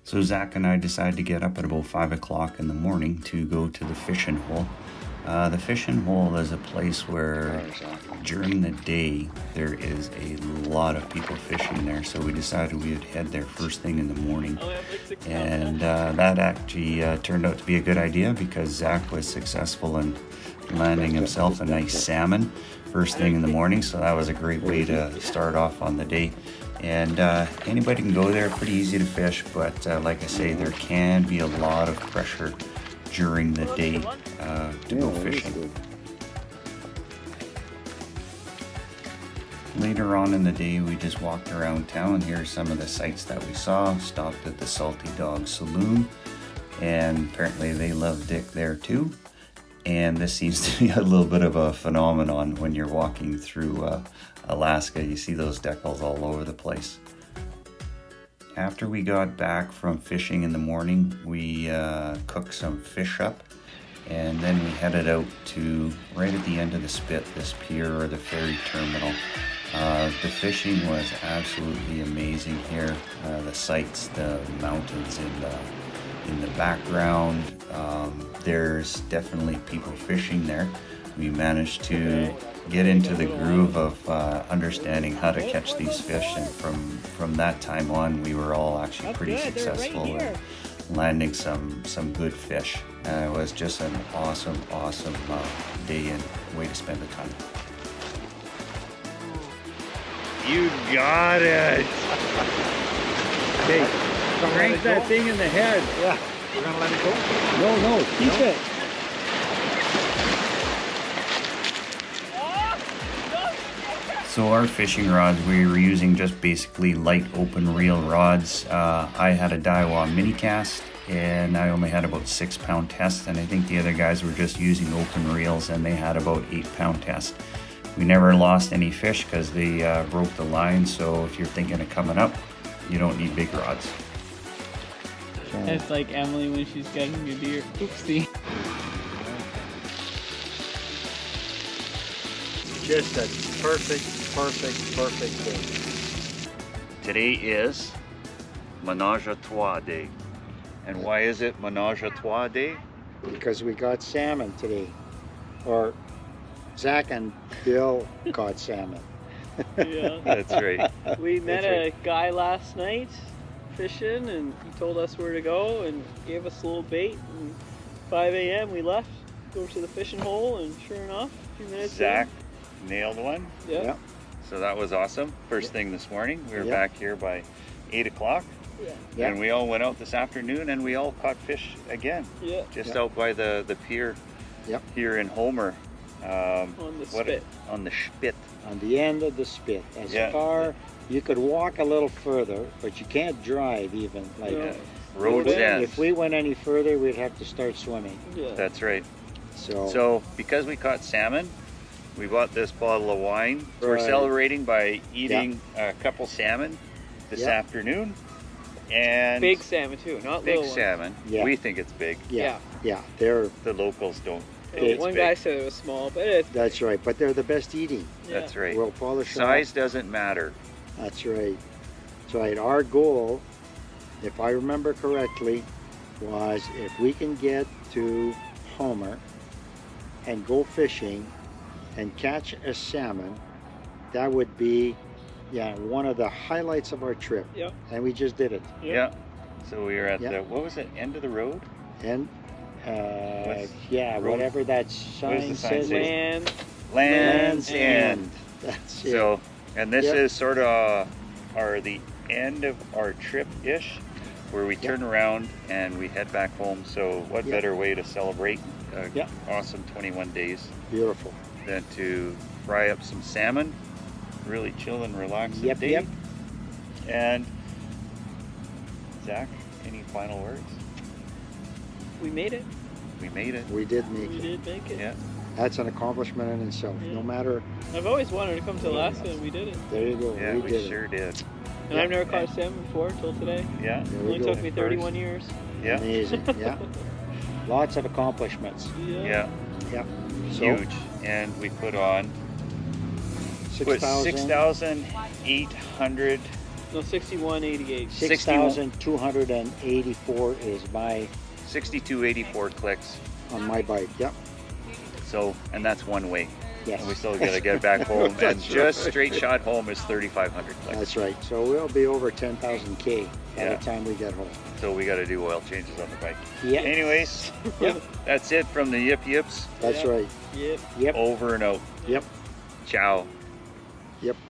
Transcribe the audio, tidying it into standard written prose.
So Zach and I decided to get up at about 5 o'clock in the morning to go to the fishing hole. The fishing hole is a place where during the day there is a lot of people fishing there, so we decided we would head there first thing in the morning. And that actually turned out to be a good idea because Zach was successful in landing himself a nice salmon first thing in the morning, so that was a great way to start off on the day. And anybody can go there, pretty easy to fish, but like I say, there can be a lot of pressure during the day to go fishing. Later on in the day, we just walked around town. Here are some of the sights that we saw. Stopped at the Salty Dog Saloon, and apparently they love Dick there too. And this seems to be a little bit of a phenomenon when you're walking through Alaska. You see those decals all over the place. After we got back from fishing in the morning, we cooked some fish up, and then we headed out to right at the end of the spit, this pier or the ferry terminal. The fishing was absolutely amazing here. The sights, the mountains in the background. There's definitely people fishing there. We managed to get into the groove of understanding how to catch these fish, and from that time on we were all actually pretty successful in landing some good fish. It was just an awesome day and way to spend the time. You got it! Okay, crank that thing in the head. Yeah. We're gonna let it go? No, keep it. So our fishing rods, we were using just basically light open reel rods. I had a Daiwa mini cast, and I only had about 6 pound test, and I think the other guys were just using open reels and they had about 8 pound test. We never lost any fish because they broke the line, so if you're thinking of coming up, you don't need big rods. It's like Emily when she's getting a deer. Oopsie. Just a perfect day. Today is Menage a Trois Day. And why is it Menage a Trois Day? Because we got salmon today. Or Zach and Bill caught salmon. Yeah. That's right. We met a guy last night fishing, and he told us where to go and gave us a little bait. And 5 a.m. we left, go to the fishing hole, and sure enough, a few minutes Zach nailed one. Yeah. So that was awesome. First thing this morning, we were back here by 8 o'clock. Yeah. And we all went out this afternoon and we all caught fish again. Yeah. Just out by the pier here in Homer. On the spit. On the spit. On the end of the spit. As far, you could walk a little further, but you can't drive even. Like Road's end. If we went any further, we'd have to start swimming. Yeah. That's right. So because we caught salmon, we bought this bottle of wine. So we're celebrating by eating a couple salmon this afternoon. And big salmon too, not little big salmon. Yeah. We think it's big. Yeah. They're The locals don't. One guy said it was small, but it's that's right. But they're the best eating. That's right. We'll polish Size doesn't matter. That's right. That's right. Our goal, if I remember correctly, was if we can get to Homer and go fishing and catch a salmon, that would be one of the highlights of our trip. Yep. And we just did it. Yep. Yeah. So we were at the, what was it, end of the road? And road? whatever that What sign does the sign says. say? Land's Land's End. That's it. So, and this is sort of the end of our trip-ish, where we turn around and we head back home. So what better way to celebrate awesome 21 days Beautiful. than to fry up some salmon, really chill and relax the day. Yep. And Zach, any final words? we made it. We made it. We did make We it. did make it. Yeah. That's an accomplishment in itself. Yeah. No matter. I've always wanted to come to Alaska, and we did it. There you go. Yeah, we did sure did. And I've never caught a salmon before until today. Yeah. There It we only go. took me 31 years. Yeah. Amazing. Yeah. Lots of accomplishments. Yeah. Yeah. So, Huge. And we put on 6,000. 6,800 No, 6188. 6,284 is my 6284 clicks. on my bike. Yep. So, and that's one way. Yes. And we still got to get back home, and That's just right. straight shot home is 3,500 clicks. That's right. So we'll be over 10,000 K by Yeah. the time we get home. So we got to do oil changes on the bike. Yeah. Anyways, Yep. that's it from the Yip Yips. That's Yeah. right. Yep. Yep. Over and out. Yep. Ciao. Yep.